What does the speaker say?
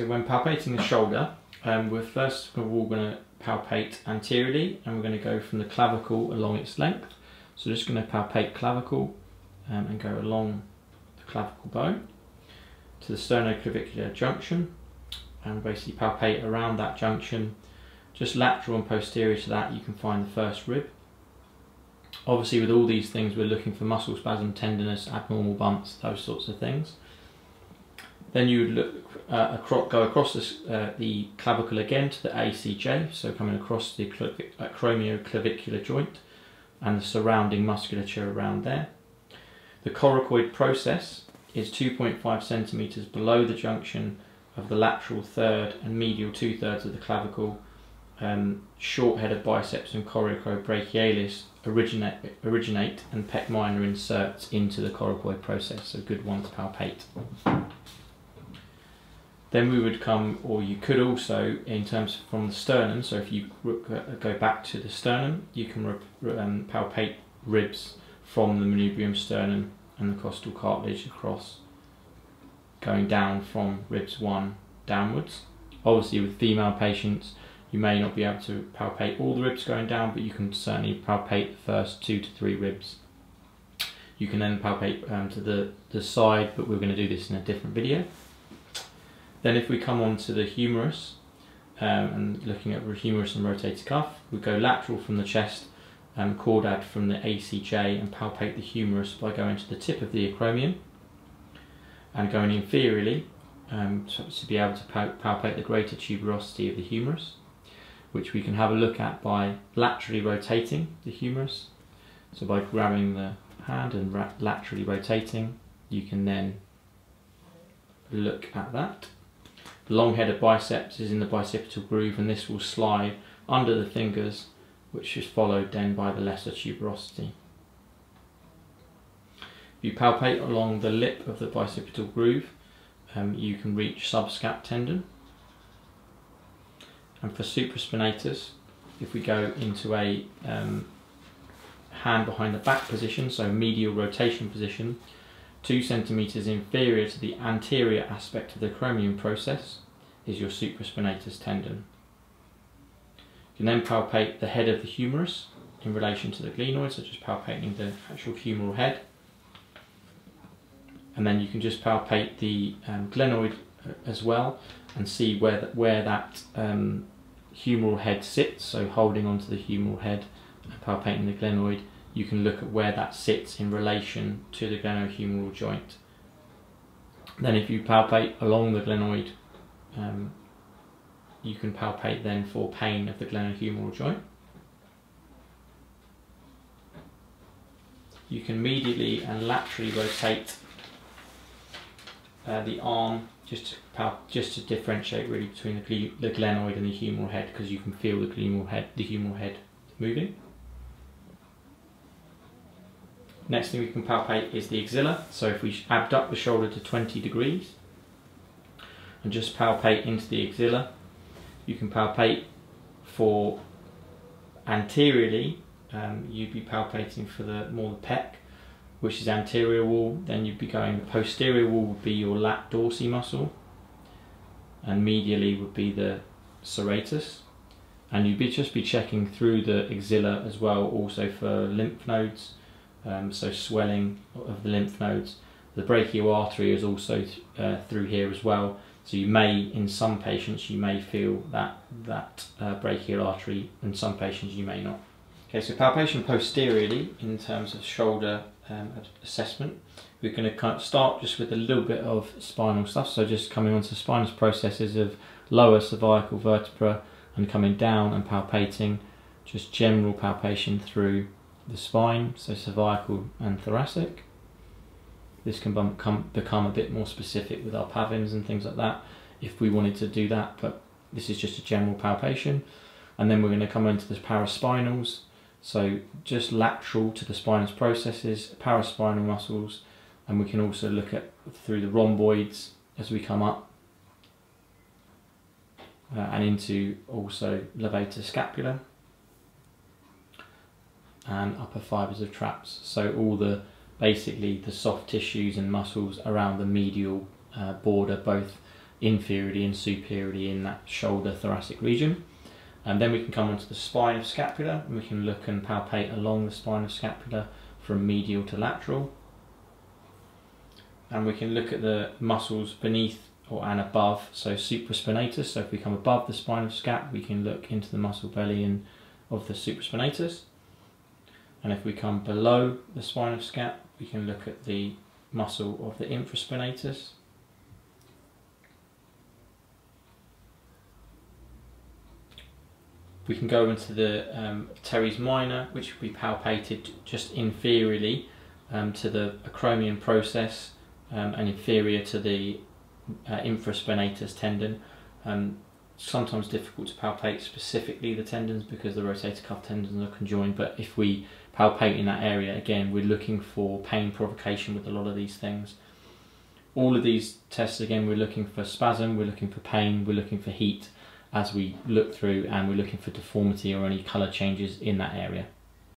So when palpating the shoulder, we're first of all going to palpate anteriorly, and we're going to go from the clavicle along its length. So just going to palpate clavicle and go along the clavicle bone to the sternoclavicular junction, and basically palpate around that junction. Just lateral and posterior to that you can find the first rib. Obviously with all these things we're looking for muscle spasm, tenderness, abnormal bumps, those sorts of things. Then you would look go across the clavicle again to the ACJ, so coming across the acromioclavicular joint and the surrounding musculature around there. The coracoid process is 2.5 centimeters below the junction of the lateral third and medial 2/3 of the clavicle. Short head of biceps and coracobrachialis originate and pec minor inserts into the coracoid process, so good one to palpate. Then we would come, or you could also, in terms from the sternum, so if you go back to the sternum, you can palpate ribs from the manubrium sternum and the costal cartilage across, going down from ribs 1 downwards. Obviously with female patients you may not be able to palpate all the ribs going down, but you can certainly palpate the first 2 to 3 ribs. You can then palpate to the side, but we're going to do this in a different video. Then if we come on to the humerus, and looking at the humerus and rotator cuff, we go lateral from the chest, caudad from the ACJ, and palpate the humerus by going to the tip of the acromion and going inferiorly to be able to palpate the greater tuberosity of the humerus, which we can have a look at by laterally rotating the humerus. So by grabbing the hand and laterally rotating, you can then look at that. The long head of biceps is in the bicipital groove, and this will slide under the fingers, which is followed then by the lesser tuberosity. If you palpate along the lip of the bicipital groove, you can reach subscap tendon. And for supraspinatus, if we go into a hand behind the back position, so medial rotation position, 2 centimeters inferior to the anterior aspect of the acromion process is your supraspinatus tendon. You can then palpate the head of the humerus in relation to the glenoid, so just palpating the actual humeral head. And then you can just palpate the glenoid as well and see where that humeral head sits, so holding onto the humeral head and palpating the glenoid, you can look at where that sits in relation to the glenohumeral joint. Then if you palpate along the glenoid, you can palpate then for pain of the glenohumeral joint. You can medially and laterally rotate the arm just to differentiate really between the glenoid and the humeral head, because you can feel the humeral head moving. Next thing we can palpate is the axilla. So if we abduct the shoulder to 20 degrees and just palpate into the axilla, you can palpate for anteriorly, you'd be palpating for the pec, which is anterior wall. Then you'd be going, the posterior wall would be your lat dorsi muscle, and medially would be the serratus. And you'd just be checking through the axilla as well, also for lymph nodes, so swelling of the lymph nodes. The brachial artery is also through here as well, so you may, in some patients, you may feel that brachial artery, in some patients you may not. Okay, so palpation posteriorly in terms of shoulder assessment, we're going to start just with a little bit of spinal stuff, so just coming onto the spinous processes of lower cervical vertebra and coming down and palpating, just general palpation through the spine, so cervical and thoracic. This can become a bit more specific with our pavins and things like that if we wanted to do that, but this is just a general palpation. And then we're going to come into the paraspinals, so just lateral to the spinous processes, paraspinal muscles, and we can also look at through the rhomboids as we come up and into also levator scapula and upper fibers of traps. So all basically the soft tissues and muscles around the medial border, both inferiorly and superiorly in that shoulder thoracic region. And then we can come onto the spine of scapula, and we can look and palpate along the spine of scapula from medial to lateral. And we can look at the muscles beneath and above, so supraspinatus. So if we come above the spine of scap, we can look into the muscle belly of the supraspinatus. And if we come below the spine of scap, we can look at the muscle of the infraspinatus. We can go into the teres minor, which we palpated just inferiorly to the acromion process and inferior to the infraspinatus tendon. Sometimes difficult to palpate specifically the tendons because the rotator cuff tendons are conjoined, but if we palpate in that area, again, we're looking for pain provocation with a lot of these things. All of these tests, again, we're looking for spasm, we're looking for pain, we're looking for heat as we look through, and we're looking for deformity or any colour changes in that area.